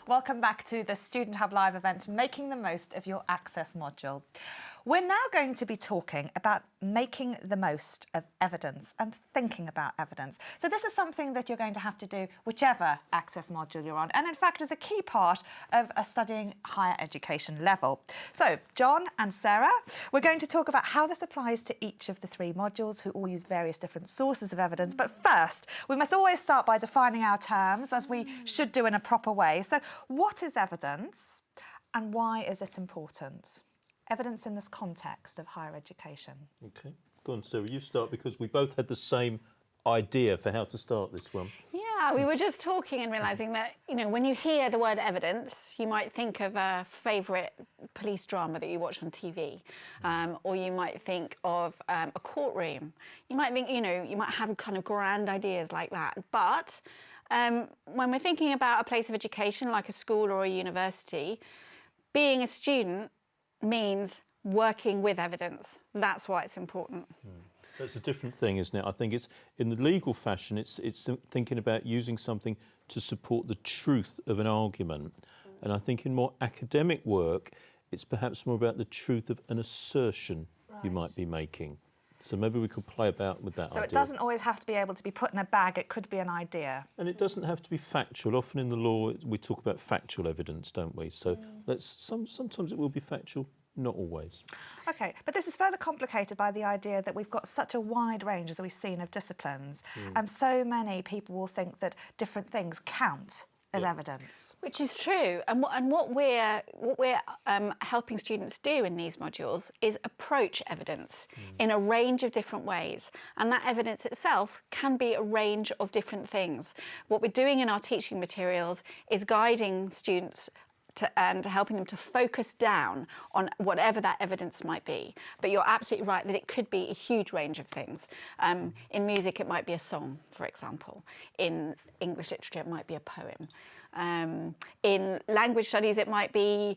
Welcome back to the Student Hub Live event, Making the Most of Your Access module. We're now going to be talking about making the most of evidence and thinking about evidence. So this is something that you're going to have to do whichever access module you're on, and in fact is a key part of a studying higher education level. So John and Sarah, we're going to talk about how this applies to each of the three modules, who all use various different sources of evidence. But first, we must always start by defining our terms, as we should do in a proper way. So what is evidence and why is it important? Evidence in this context of higher education. OK, go on, Sarah, you start, because we both had the same idea for how to start this one. Yeah, we were just talking and realising that, you know, when you hear the word evidence, you might think of a favourite police drama that you watch on TV, or you might think of a courtroom. You might think, you know, you might have kind of grand ideas like that. But when we're thinking about a place of education, like a school or a university, being a student means working with evidence. That's why it's important. So it's a different thing, isn't it? I think it's, in the legal fashion, it's thinking about using something to support the truth of an argument. And I think in more academic work, it's perhaps more about the truth of an assertion you might be making. So maybe we could play about with that idea. So it doesn't always have to be able to be put in a bag, it could be an idea. And it doesn't have to be factual. Often in the law, we talk about factual evidence, don't we? So sometimes it will be factual, not always. OK, but this is further complicated by the idea that we've got such a wide range, as we've seen, of disciplines. And so many people will think that different things count as evidence. Which is true, and what we're helping students do in these modules is approach evidence in a range of different ways, and that evidence itself can be a range of different things. What we're doing in our teaching materials is guiding students and helping them to focus down on whatever that evidence might be. But you're absolutely right that it could be a huge range of things. In music, it might be a song, for example. In English literature, it might be a poem. In language studies, it might be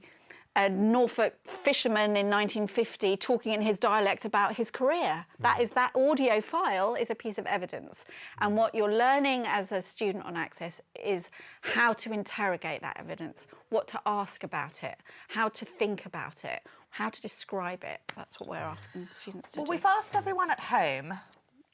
a Norfolk fisherman in 1950 talking in his dialect about his career. That audio file is a piece of evidence. And what you're learning as a student on Access is how to interrogate that evidence, what to ask about it, how to think about it, how to describe it. That's what we're asking students to do. Well, we've asked everyone at home,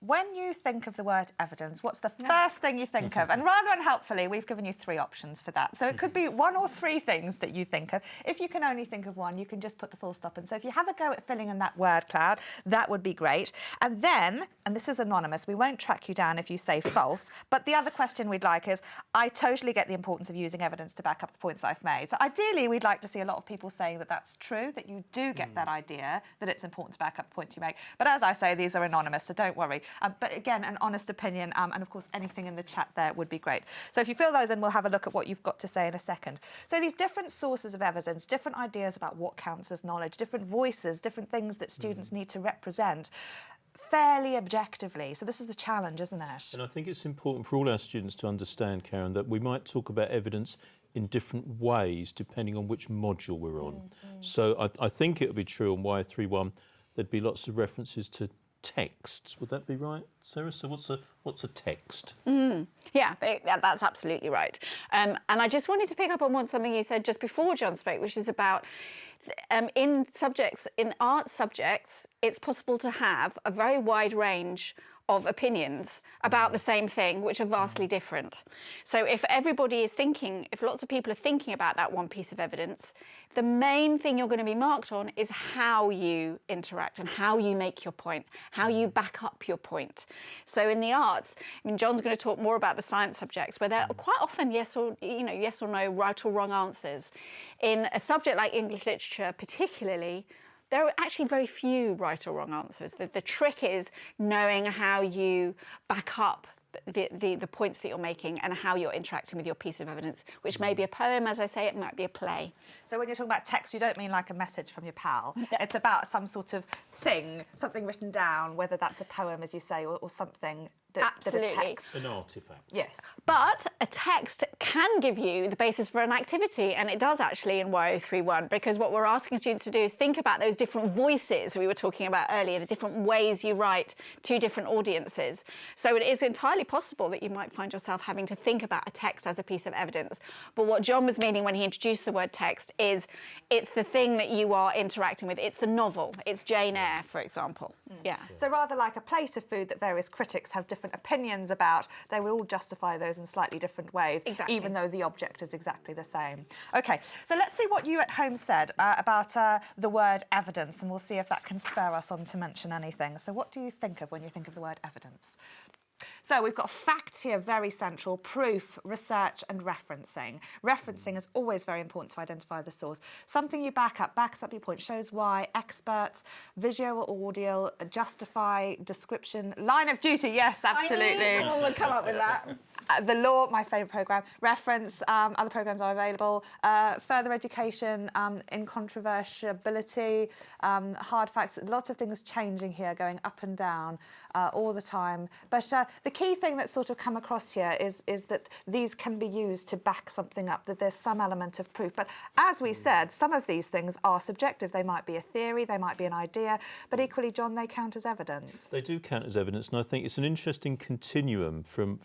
when you think of the word evidence, what's the first thing you think of? And rather unhelpfully, we've given you three options for that. So it could be one or three things that you think of. If you can only think of one, you can just put the full stop in. So if you have a go at filling in that word cloud, that would be great. And then, and this is anonymous, we won't track you down if you say false, but the other question we'd like is, I totally get the importance of using evidence to back up the points I've made. So ideally, we'd like to see a lot of people saying that that's true, that you do get that idea, that it's important to back up the points you make. But as I say, these are anonymous, so don't worry. But again, an honest opinion, and of course, anything in the chat there would be great. So if you fill those in, we'll have a look at what you've got to say in a second. So these different sources of evidence, different ideas about what counts as knowledge, different voices, different things that students need to represent fairly objectively. So this is the challenge, isn't it? And I think it's important for all our students to understand, Karen, that we might talk about evidence in different ways depending on which module we're on. So I think it would be true on Y31, there'd be lots of references to texts. Would that be right, Sarah? So what's a text? Yeah, that's absolutely right. And I just wanted to pick up on something you said just before John spoke, which is about in art subjects, it's possible to have a very wide range of opinions about the same thing, which are vastly different. So if everybody is thinking, if lots of people are thinking about that one piece of evidence, the main thing you're going to be marked on is how you interact and how you make your point, how you back up your point. So in the arts, I mean, John's going to talk more about the science subjects, where there are quite often yes or no, right or wrong answers. In a subject like English literature, particularly, there are actually very few right or wrong answers. The trick is knowing how you back up the points that you're making and how you're interacting with your piece of evidence, which may be a poem, as I say, it might be a play. So when you're talking about text, you don't mean like a message from your pal. No. It's about some sort of thing, something written down, whether that's a poem, as you say, or something that a text. An artefact. Yes. But a text can give you the basis for an activity, and it does actually in Y031, because what we're asking students to do is think about those different voices we were talking about earlier, the different ways you write to different audiences. So it is entirely possible that you might find yourself having to think about a text as a piece of evidence. But what John was meaning when he introduced the word text is it's the thing that you are interacting with. It's the novel. It's Jane Eyre, for example. Yeah. So rather like a plate of food that various critics have different opinions about, they will all justify those in slightly different ways, even though the object is exactly the same. OK, so let's see what you at home said about the word evidence, and we'll see if that can spur us on to mention anything. So what do you think of when you think of the word evidence? So we've got facts here, very central, proof, research and referencing. Referencing is always very important to identify the source. Something you backs up your point, shows why, experts, visual or audio, justify, description, line of duty, yes, absolutely. I knew someone would come up with that. The Law, my favourite programme, reference, other programmes are available, further education, incontrovertibility, hard facts, lots of things changing here, going up and down all the time. But the key thing that's sort of come across here is that these can be used to back something up, that there's some element of proof. But as we said, some of these things are subjective. They might be a theory, they might be an idea, but equally, John, they count as evidence. They do count as evidence, and I think it's an interesting continuum from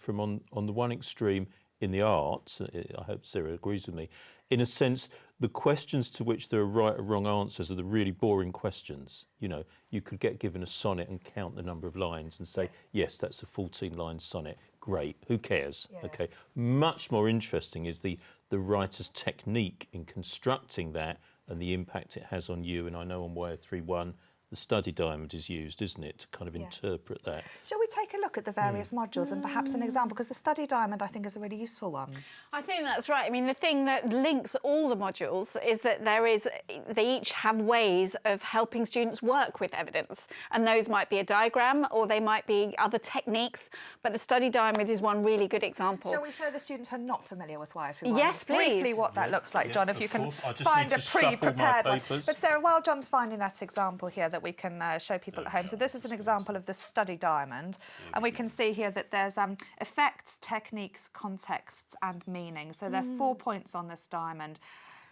on the one extreme in the arts, I hope Sarah agrees with me, in a sense, the questions to which there are right or wrong answers are the really boring questions. You know, you could get given a sonnet and count the number of lines and say, yes, that's a 14-line sonnet. Great, who cares? Yeah. Okay. Much more interesting is the writer's technique in constructing that and the impact it has on you. And I know on Y031, the study diamond is used, isn't it, to kind of interpret that. Shall we take a look at the various modules and perhaps an example? Because the study diamond, I think, is a really useful one. I think that's right. I mean, the thing that links all the modules is that they each have ways of helping students work with evidence. And those might be a diagram or they might be other techniques. But the study diamond is one really good example. Shall we show the students who are not familiar with Y031? Yes, please. Briefly what that looks like, John, if you can find a need to shuffle my pre-prepared one. papers. But Sarah, while John's finding that example here that we can show people at home. So this is an example of the study diamond. And we can see here that there's effects, techniques, contexts and meaning. So there are 4 points on this diamond.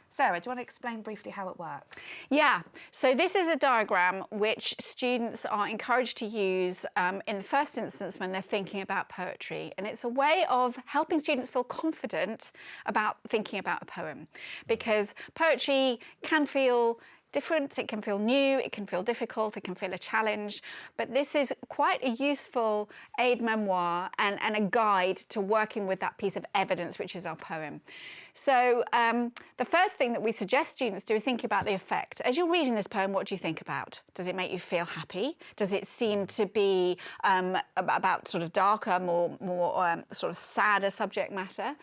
Sarah, do you want to explain briefly how it works? Yeah, so this is a diagram which students are encouraged to use in the first instance when they're thinking about poetry. And it's a way of helping students feel confident about thinking about a poem. Because poetry can feel different, it can feel new, it can feel difficult, it can feel a challenge, but this is quite a useful aide-memoire and a guide to working with that piece of evidence, which is our poem. So the first thing that we suggest students do is think about the effect. As you're reading this poem, what do you think about? Does it make you feel happy? Does it seem to be about sort of darker, more sort of sadder subject matter?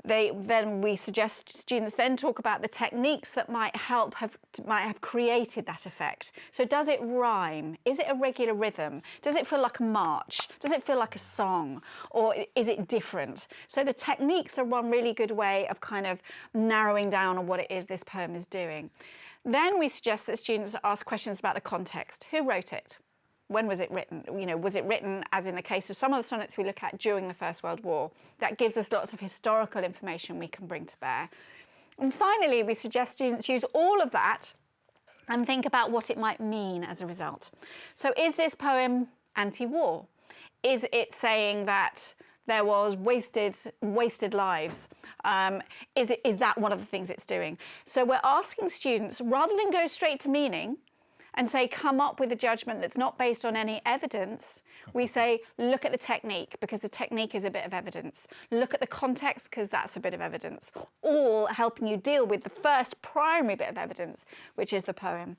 Then we suggest students then talk about the techniques that might have created that effect. So does it rhyme? Is it a regular rhythm? Does it feel like a march? Does it feel like a song? Or is it different? So the techniques are one really good way of kind of narrowing down on what it is this poem is doing. Then we suggest that students ask questions about the context. Who wrote it? When was it written? You know, was it written, as in the case of some of the sonnets we look at, during the First World War? That gives us lots of historical information we can bring to bear. And finally, we suggest students use all of that and think about what it might mean as a result. So is this poem anti-war? Is it saying that there was wasted lives? Is that one of the things it's doing? So we're asking students, rather than go straight to meaning, and say, come up with a judgment that's not based on any evidence, we say, look at the technique, because the technique is a bit of evidence. Look at the context, because that's a bit of evidence. All helping you deal with the first primary bit of evidence, which is the poem.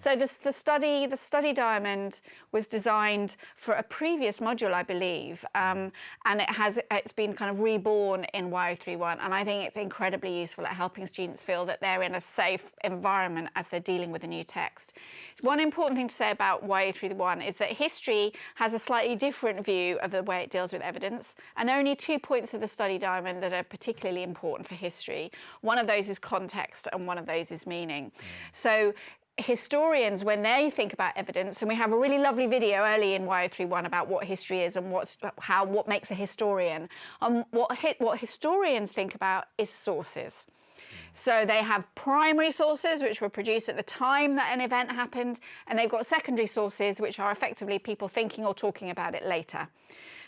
So the study diamond was designed for a previous module, I believe, and it's been kind of reborn in Y031, and I think it's incredibly useful at helping students feel that they're in a safe environment as they're dealing with a new text. One important thing to say about Y031 is that history has a slightly different view of the way it deals with evidence, and there are only 2 points of the study diamond that are particularly important for history. One of those is context and one of those is meaning. So historians, when they think about evidence, and we have a really lovely video early in Y031 about what history is and what makes a historian. What historians think about is sources. So they have primary sources, which were produced at the time that an event happened, and they've got secondary sources, which are effectively people thinking or talking about it later.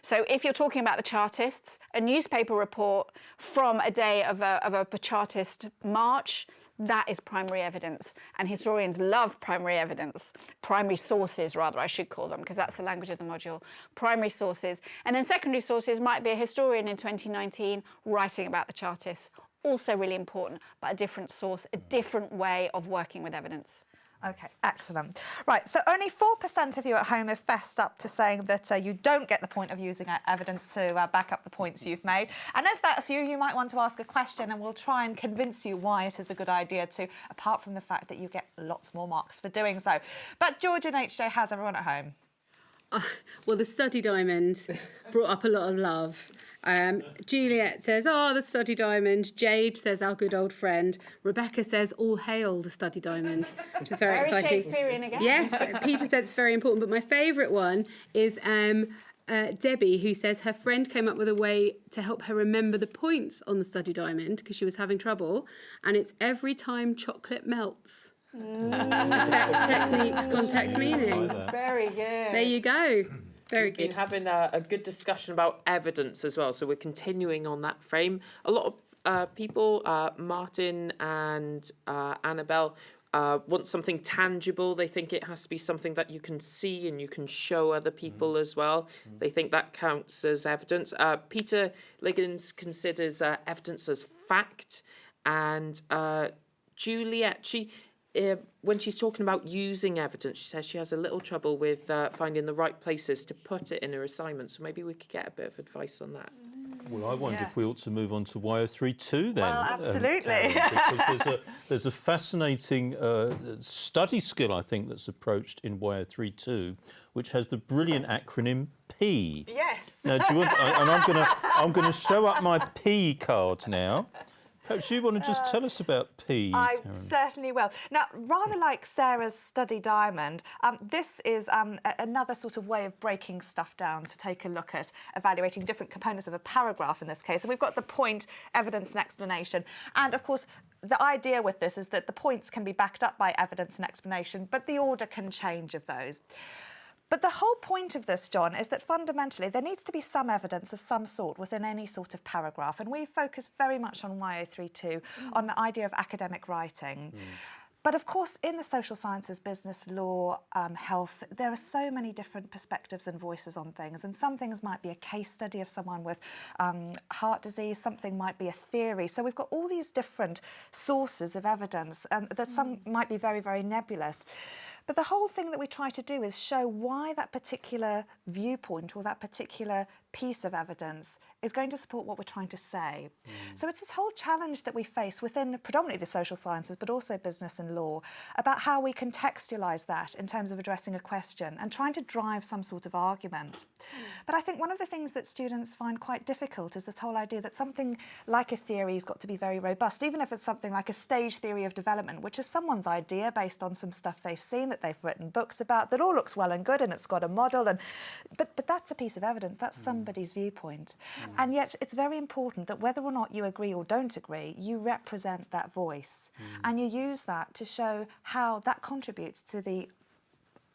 So if you're talking about the Chartists, a newspaper report from a day of a Chartist march, that is primary evidence, and historians love primary evidence, primary sources rather, I should call them, because that's the language of the module, primary sources. And then secondary sources might be a historian in 2019 writing about the Chartists, also really important, but a different source, a different way of working with evidence. OK, excellent. Right, so only 4% of you at home have fessed up to saying that you don't get the point of using evidence to back up the points you've made. And if that's you, you might want to ask a question and we'll try and convince you why it is a good idea to, apart from the fact that you get lots more marks for doing so. But George in HJ, how's everyone at home? Well, the study diamond brought up a lot of love. Juliet says, oh, the study diamond. Jade says, our good old friend. Rebecca says, all hail the study diamond, which is very exciting. Shakespearean again. Yes, Peter says it's very important. But my favourite one is Debbie, who says her friend came up with a way to help her remember the points on the study diamond because she was having trouble. And it's every time chocolate melts. Effects, techniques, context, meaning. Very good. There you go. Very We've been good. having a good discussion about evidence as well, so we're continuing on that frame. A lot of people, Martin and Annabelle, want something tangible. They think it has to be something that you can see and you can show other people as well. They think that counts as evidence. Peter Liggins considers evidence as fact, and Juliet, when she's talking about using evidence, she says she has a little trouble with finding the right places to put it in her assignment. So maybe we could get a bit of advice on that. Well, I wonder if we ought to move on to Y032 then. Well, absolutely. Because there's a fascinating study skill, I think, that's approached in Y032, which has the brilliant acronym P. Yes. Now, do you want? And I'm going to show up my P card now. Perhaps you want to just tell us about P, I Karen. certainly will. Now, rather like Sarah's study diamond, this is another sort of way of breaking stuff down to take a look at evaluating different components of a paragraph in this case. And we've got the point, evidence and explanation. And of course, the idea with this is that the points can be backed up by evidence and explanation, but the order can change of those. But the whole point of this, John, is that fundamentally there needs to be some evidence of some sort within any sort of paragraph. And we focus very much on Y032, on the idea of academic writing. But of course, in the social sciences, business, law, health, there are so many different perspectives and voices on things. And some things might be a case study of someone with heart disease, something might be a theory. So we've got all these different sources of evidence that some might be very, very nebulous. But the whole thing that we try to do is show why that particular viewpoint or that particular piece of evidence is going to support what we're trying to say. So it's this whole challenge that we face within predominantly the social sciences, but also business and law, about how we contextualise that in terms of addressing a question and trying to drive some sort of argument. But I think one of the things that students find quite difficult is this whole idea that something like a theory has got to be very robust, even if it's something like a stage theory of development, which is someone's idea based on some stuff they've seen, that they've written books about, that all looks well and good and it's got a model. But that's a piece of evidence, that's somebody's viewpoint. And yet it's very important that whether or not you agree or don't agree, you represent that voice and you use that to show how that contributes to the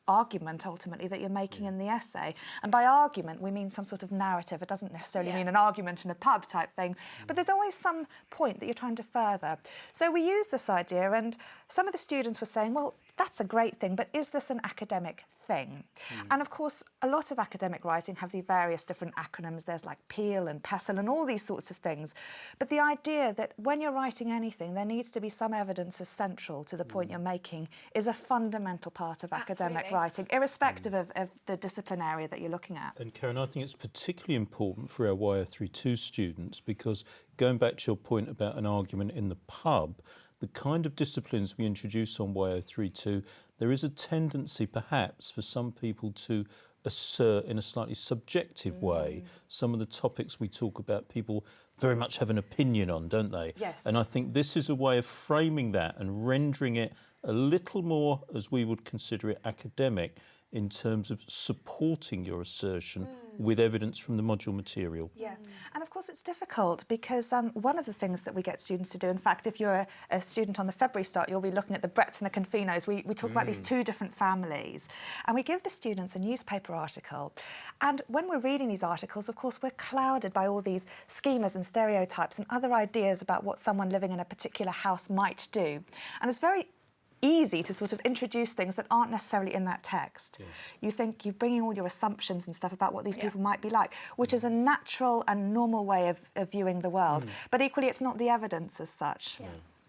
argument ultimately that you're making in the essay. And by argument we mean some sort of narrative. It doesn't necessarily mean an argument in a pub type thing, but there's always some point that you're trying to further. So we use this idea, and some of the students were saying, well, that's a great thing, but is this an academic thing? And of course, a lot of academic writing have the various different acronyms. There's like PEEL and PESTLE and all these sorts of things. But the idea that when you're writing anything, there needs to be some evidence as central to the point you're making is a fundamental part of academic writing, irrespective of the discipline area that you're looking at. And Karen, I think it's particularly important for our Y032 students because, going back to your point about an argument in the pub, the kind of disciplines we introduce on Y032, there is a tendency perhaps for some people to assert in a slightly subjective way some of the topics we talk about, people very much have an opinion on, don't they? Yes. And I think this is a way of framing that and rendering it a little more, as we would consider it, academic in terms of supporting your assertion with evidence from the module material. Yeah, and of course it's difficult because one of the things that we get students to do, in fact, if you're a student on the February start, you'll be looking at the Bretts and the Confinos. We talk about these two different families, and we give the students a newspaper article. And when we're reading these articles, of course, we're clouded by all these schemas and stereotypes and other ideas about what someone living in a particular house might do. And it's very easy to sort of introduce things that aren't necessarily in that text. Yes. You think you're bringing all your assumptions and stuff about what these people might be like, which is a natural and normal way of viewing the world. But equally, it's not the evidence as such.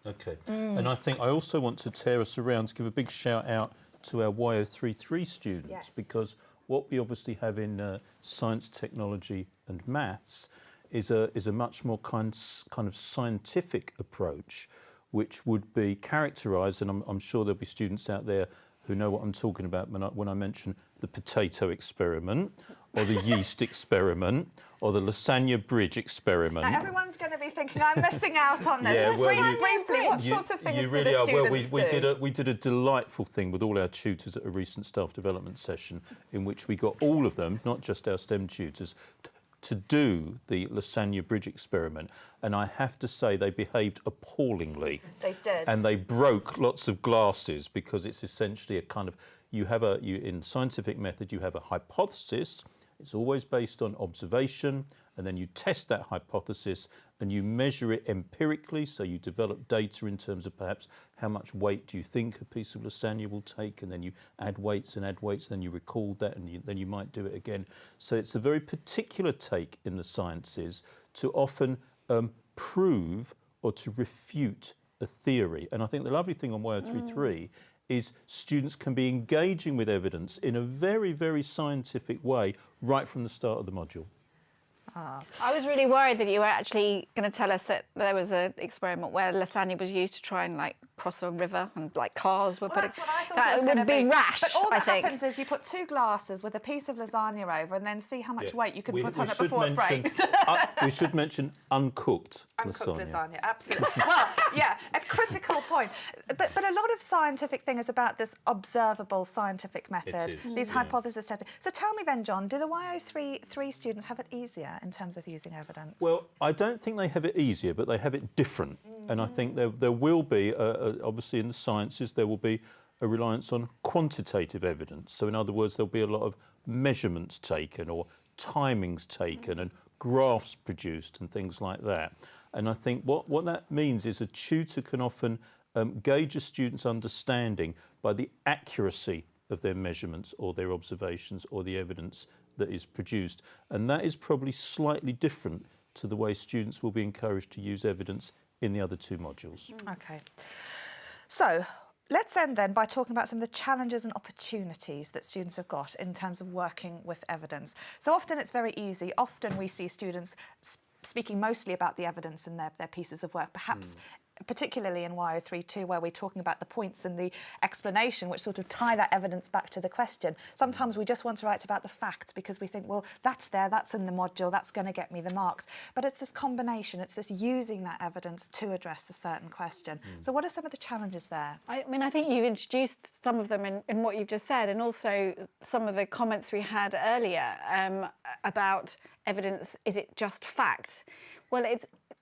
Okay. And I think I also want to tear us around to give a big shout out to our YO33 students, Yes. because what we obviously have in science, technology and maths is a much more kind of scientific approach, which would be characterised, and I'm sure there'll be students out there who know what I'm talking about when I mention the potato experiment, or the yeast experiment, or the lasagna bridge experiment. Now, everyone's going to be thinking, I'm missing out on this. Yeah, well, Briefly, what sorts of things you do really the are. students Well, do? we did a delightful thing with all our tutors at a recent staff development session, in which we got all of them, not just our STEM tutors, to do the lasagna bridge experiment, and I have to say they behaved appallingly. They did. And they broke lots of glasses, because it's essentially a kind of, in scientific method you have a hypothesis. It's always based on observation, and then you test that hypothesis and you measure it empirically, so you develop data in terms of perhaps how much weight do you think a piece of lasagna will take, and then you add weights, then you record that, and then you might do it again. So it's a very particular take in the sciences to often prove or to refute a theory. And I think the lovely thing on YO33 is students can be engaging with evidence in a very, very scientific way right from the start of the module. I was really worried that you were actually going to tell us that there was an experiment where lasagna was used to try and cross a river, and cars were Well, putting. that's what I thought that it was would going to be rash. But all I that think. happens is you put two glasses with a piece of lasagna over, and then see how much weight you can We put on it should before it mention- breaks. we should mention uncooked Uncooked lasagna. lasagna, absolutely. Well, yeah, a critical point. But a lot of scientific thing is about this observable scientific method, is, these hypothesis testing. So tell me then, John, do the YO3 students have it easier in terms of using evidence? Well, I don't think they have it easier, but they have it different. And I think there will be, obviously in the sciences, there will be a reliance on quantitative evidence. So in other words, there'll be a lot of measurements taken, or timings taken, and graphs produced and things like that. And I think what that means is a tutor can often gauge a student's understanding by the accuracy of their measurements or their observations or the evidence that is produced. And that is probably slightly different to the way students will be encouraged to use evidence in the other two modules. OK. So let's end then by talking about some of the challenges and opportunities that students have got in terms of working with evidence. So often it's very easy. Often we see students speaking mostly about the evidence in their pieces of work, perhaps particularly in YO3-2, where we're talking about the points and the explanation, which sort of tie that evidence back to the question. Sometimes we just want to write about the facts because we think, well, that's there, that's in the module, that's going to get me the marks. But it's this combination, it's this using that evidence to address a certain question. So what are some of the challenges there? I mean, I think you've introduced some of them in what you've just said, and also some of the comments we had earlier about evidence. Is it just fact? Well,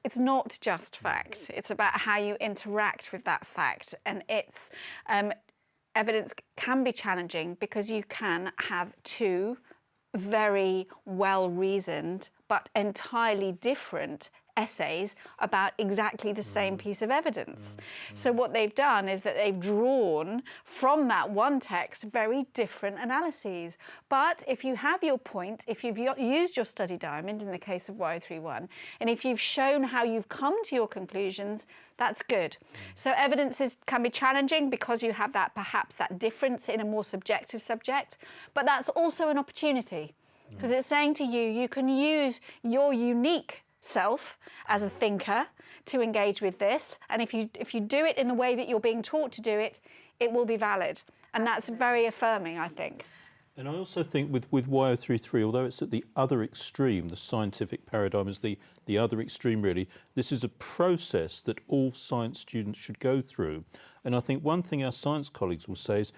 it's not just fact. It's about how you interact with that fact, and it's evidence can be challenging because you can have two very well-reasoned but entirely different essays about exactly the same piece of evidence. So what they've done is that they've drawn from that one text very different analyses. But if you have your point, if you've used your study diamond in the case of YO31, and if you've shown how you've come to your conclusions, that's good. So evidence can be challenging because you have perhaps that difference in a more subjective subject, but that's also an opportunity, because it's saying to you, you can use your unique self as a thinker to engage with this, and if you do it in the way that you're being taught to do it, it will be valid, and that's very affirming, I think. And I also think with YO33, although it's at the other extreme, the scientific paradigm is the other extreme really, this is a process that all science students should go through. And I think one thing our science colleagues will say is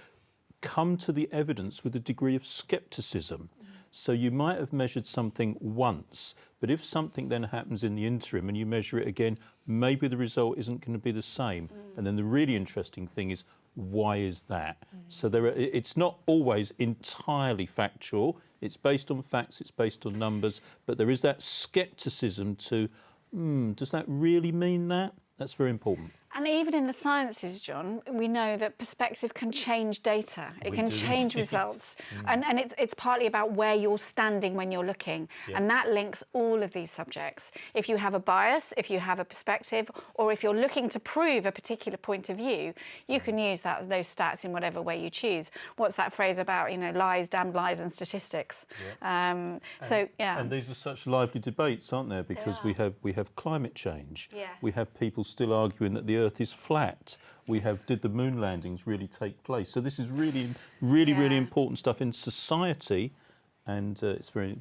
come to the evidence with a degree of skepticism. So you might have measured something once, but if something then happens in the interim and you measure it again, maybe the result isn't going to be the same. And then the really interesting thing is, why is that? So it's not always entirely factual. It's based on facts, it's based on numbers, but there is that skepticism to, does that really mean that? That's very important. And even in the sciences, John, we know that perspective can change data. It can change results. And it's partly about where you're standing when you're looking. Yeah. And that links all of these subjects. If you have a bias, if you have a perspective, or if you're looking to prove a particular point of view, you can use those stats in whatever way you choose. What's that phrase about, lies, damned lies and statistics? Yeah. And these are such lively debates, aren't there? Because we have climate change. Yes. We have people still arguing that the Earth is flat. We have, did the moon landings really take place? So this is really important stuff in society, and it's very,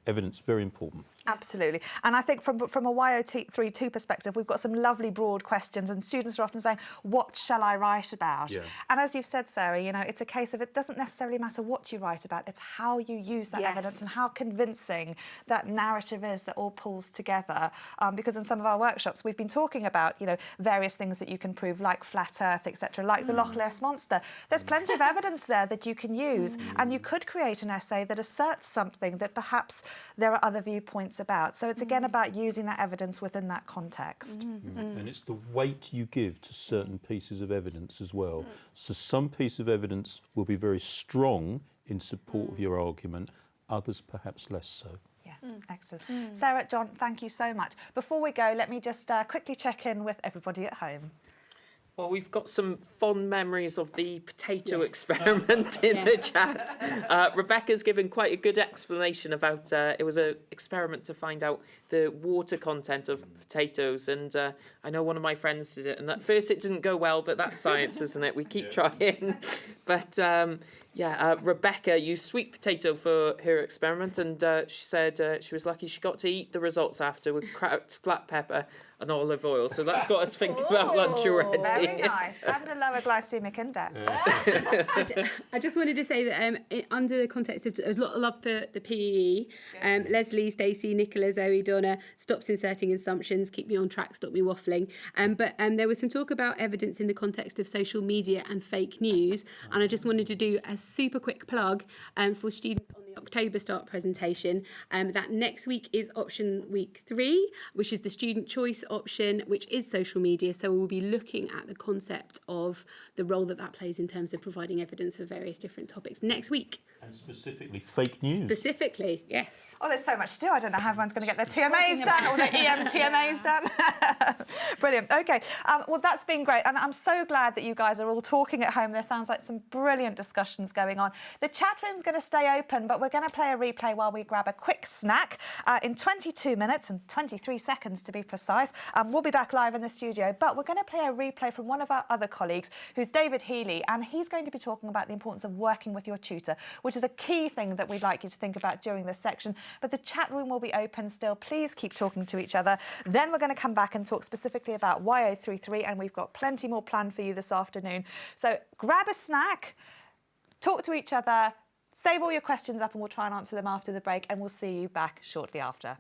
evidence very important. Absolutely. And I think from a YO32 perspective, we've got some lovely broad questions, and students are often saying, what shall I write about? Yeah. And as you've said, Sarah, it's a case of it doesn't necessarily matter what you write about, it's how you use that evidence and how convincing that narrative is that all pulls together. Because in some of our workshops, we've been talking about, various things that you can prove, like flat Earth, etc., like the Loch Ness Monster. There's plenty of evidence there that you can use, and you could create an essay that asserts something that perhaps there are other viewpoints about. So it's again about using that evidence within that context. And it's the weight you give to certain pieces of evidence as well. So some piece of evidence will be very strong in support of your argument, others perhaps less so. Yeah, excellent. Sarah, John, thank you so much. Before we go, let me just quickly check in with everybody at home. Well, we've got some fond memories of the potato experiment in the chat. Rebecca's given quite a good explanation about it was an experiment to find out the water content of potatoes, and I know one of my friends did it, and at first it didn't go well, but that's science, isn't it? We keep trying. But Rebecca used sweet potato for her experiment, and she said she was lucky she got to eat the results after with cracked black pepper and olive oil. So that's got us thinking about lunch already. Very nice. And a lower glycemic index. I just wanted to say that under the context of, there's a lot of love for the PE. Leslie, Stacey, Nicola, Zoe, Donna, stops inserting assumptions, keep me on track, stop me waffling. But there was some talk about evidence in the context of social media and fake news. And I just wanted to do a super quick plug for students on the October Start presentation. That next week is option week 3, which is the student choice option, which is social media. So we'll be looking at the concept of the role that plays in terms of providing evidence for various different topics next week. And specifically fake news. Specifically, yes. Oh, there's so much to do. I don't know how everyone's going to get their TMAs done or their EMTMAs done. Brilliant. OK. Well, that's been great. And I'm so glad that you guys are all talking at home. There sounds like some brilliant discussions going on. The chat room's going to stay open, but we're going to play a replay while we grab a quick snack in 22 minutes and 23 seconds to be precise. We'll be back live in the studio, but we're going to play a replay from one of our other colleagues, who's David Healy, and he's going to be talking about the importance of working with your tutor, which is a key thing that we'd like you to think about during this section. But the chat room will be open still. Please keep talking to each other. Then we're going to come back and talk specifically about YO33, and we've got plenty more planned for you this afternoon. So grab a snack, talk to each other, save all your questions up, and we'll try and answer them after the break, and we'll see you back shortly after.